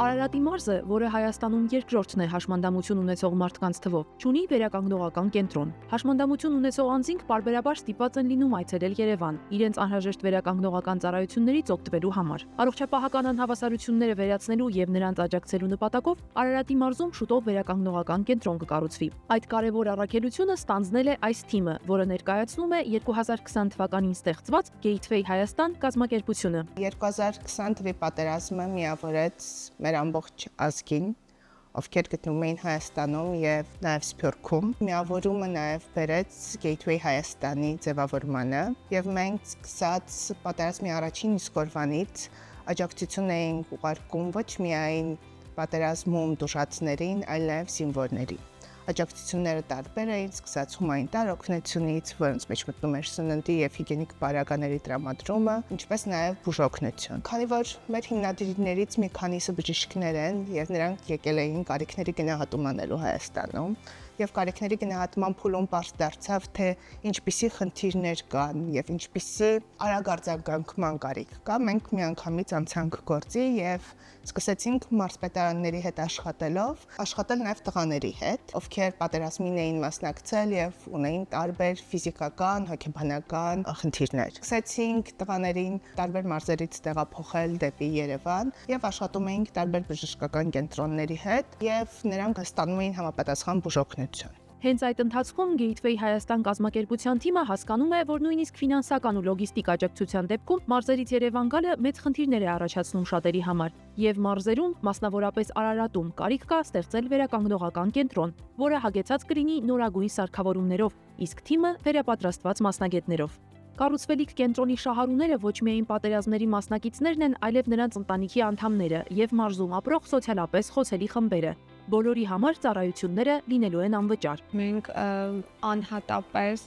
Արարատի մարզը, որը Հայաստանում երկրորդն է հաշմանդամություն ունեցող մարդկանց թվով, ունի վերականգնողական կենտրոն։ Հաշմանդամություն ունեցող անձինք պարբերաբար ստիպված են լինում այցելել Երևան, իրենց անհրաժեշտ վերականգնողական ծառայություններից օգտվելու համար։ Առողջապահական անհավասարությունները վերացնելու եւ նրանց աջակցելու նպատակով Արարատի մարզում շուտով վերականգնողական կենտրոն կկառուցվի։ Այդ կարևոր առաքելությունը ստանձնել է այս թիմը, որը ներկայացնում է 2020 թվականին ստեղծված Gateway Հայաստան կազմակերպությունը։ 2020 թվականի պատերազմը միավորեց մեր ամբողջ ազգին, ովքեր գտնվում էին Հայաստանում եւ նաեւ Սփյուռքում։ Միավորումը նաեւ բերեց Gateway Հայաստանի ձևավորմանը եւ մենք սկսած պատերազմի առաջին իսկ օրվանից աջակցություն էինք ուղարկում ոչ միայն պատերազմում դժվարներին, այլ նաեւ զինվորներին։ Աջակցությունները տարբեր էին, սկսած հումանիտար օգնությունից, որոնց մեջ մտնում էր սննդի եւ հիգիենիկ բարակաների տրամադրումը, ինչպես նաեւ բուժօգնություն։ Քանի որ մեր հիմնադիրներից մի քանիսը բժիշկներ են եւ նրանք եկել էին կարիքների գնահատում անելու Հայաստանում, եւ կարիքների գնահատման փուլում պարզ դարձավ, թե ինչպիսի խնդիրներ կան եւ ինչպիսի արագ արձագանքման կարիք կա։ Մենք միանգամից անցանք գործի եւ սկսեցինք մարզպետարանների հետ աշխատել նաեւ տղաների հետ, ովքեր պատերազմին էին մասնակցել եւ ունեին տարբեր ֆիզիկական, հոգեբանական խնդիրներ։ Սկսեցինք տղաներին տարբեր մարզերից տեղափոխել դեպի Երևան եւ աշխատում էինք տարբեր բժշկական կենտրոնների հետ եւ նրանք ստանում էին համապատասխան բուժօգնություն։ Հենց այդ ընթացքում Gateway Հայաստան կազմակերպության թիմը հասկանում է, որ նույնիսկ ֆինանսական ու լոգիստիկ աջակցության դեպքում մարզերից Երևան գալը մեծ խնդիրներ է առաջացնում շատերի համար, եւ մարզերում, մասնավորապես Արարատում, կարիք կա ստեղծել վերականգնողական կենտրոն, որը հագեցած կլինի նորագույն սարքավորումներով, իսկ թիմը վերապատրաստված մասնագետներով։ Կառուցվելիք կենտրոնի շահառուները ոչ միայն պատերազմների մասնակիցներն են, այլև նրանց ընտանիքի անդամները եւ մարզում ապրող սոցիալապես խոցելի խմբերը։ Բոլորի համար ծառայությունները լինելու են անվճար։ Մենք անհատապես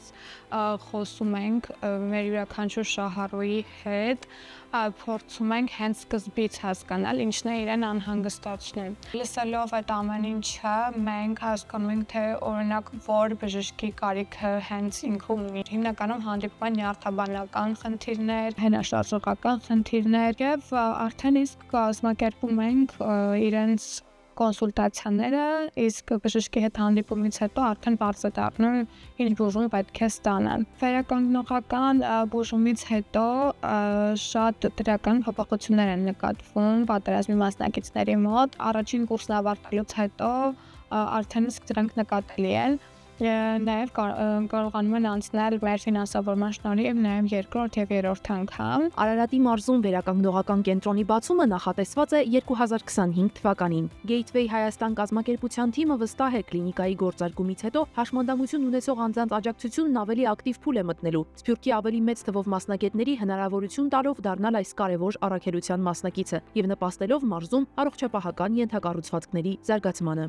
խոսում ենք մեր յուրաքանչյուր շահառուի հետ, փորձում ենք հենց սկզբից հասկանալ ինչն է իրեն անհանգստացնում։ Լսելով այդ ամեն ինչը, մենք հասկանում ենք, թե օրինակ որ բժշկի կարիքը հենց ինքը ունի։ Հիմնականում հանդիպում են նյարդաբանական խնդիրներ, հենաշարժողական խնդիրներ եւ արդեն իսկ կազմակերպում ենք իրենց կոնսուլտացիաները, իսկ բժշկի հետ հանդիպումից հետո արդեն բարձ է դառնում ինչ բուժում պետք է ստանան։ Վերականգնողական բուժումից հետո շատ դրական փոփոխություններ են նկատվում պատերազմի մասնակիցների մոտ։ Առաջին կուրսն ավարտելուց հետո արդեն իսկ դրանք նկատելի են։ Նաև կարողանում են անցնել մեր ֆինանսավորման շնորհիվ նաև երկրորդ եւ երրորդ անգամ։ Արարատի մարզում վերականգնողական կենտրոնի բացումը նախատեսված է 2025 թվականին։ Gateway Հայաստան կազմակերպության թիմը վստահ է կլինիկայի գործարկումից հետո հաշմանդամություն ունեցող անձանց աջակցությունն ավելի ակտիվ փուլ է մտնելու, Սփյուռքի ավելի մեծ թվով մասնագետների հնարավորություն տալով դառնալ այս կարևոր առաքելության մասնակիցը եւ նպաստելով մարզում առողջապահական ենթակառուցվածքների զարգացմանը։